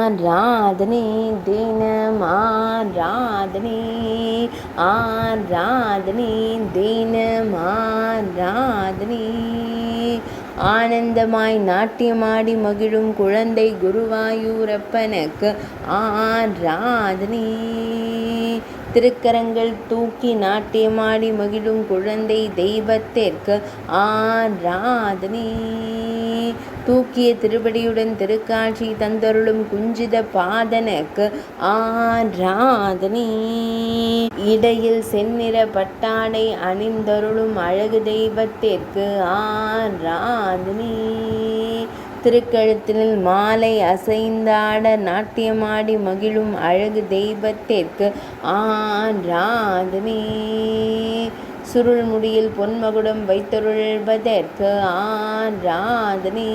ஆராதனை தினம் ஆராதனை ஆராதனை தினம் ஆராதனை ஆனந்தமாய் நாட்டியமாடி மகிழும் குழந்தை குருவாயூரப்பனுக்கு ஆராதனை திருக்கரங்கள் தூக்கி நாட்டியமாடி மகிழும் குழந்தை தெய்வத்திற்கு ஆராதனை தூக்கிய திருப்படியுடன் திருக்காட்சி தந்தருளும் குஞ்சித பாதனுக்கு ஆராதனை இடையில் செந்நிற பட்டாடை அணிந்தருளும் அழகு தெய்வத்திற்கு ஆராதனை திருக்கழுத்தில் மாலை அசைந்தாட நாட்டியமாடி மகிழும் அழகு தெய்வத்திற்கு ஆராதனை சுருள் முடியில் பொன்மகுடம் வைத்தருள்வதற்கு ஆராதனை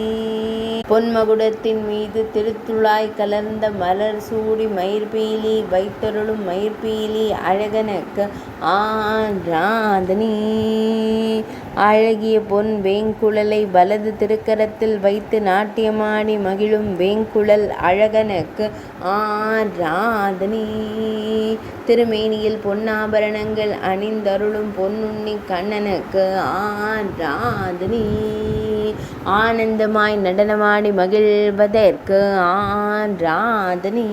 பொன்மகுடத்தின் மீது திருத்துழாய் கலர்ந்த மலர் சூடி மயிர்பீலி வைத்தருளும் மயிர்பீலி அழகனுக்கு ஆராதனை அழகிய பொன் வேங்குழலை வலது திருக்கரத்தில் வைத்து நாட்டியமாடி மகிழும் வேங்குழல் அழகனுக்கு ஆராதனை திருமேனியில் பொன்னாபரணங்கள் அணிந்தருளும் பொன்னுண்ணி கண்ணனுக்கு ஆராதனை ஆனந்தமாய் நடனமாடி மகிழ்வதற்கு ஆராதனை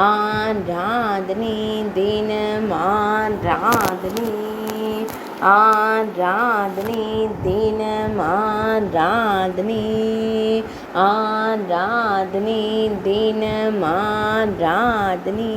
ஆராதனை தினம் ஆராதனை ஆராதனை தினம் ஆராதனை ஆராதனை தினம் ஆராதனை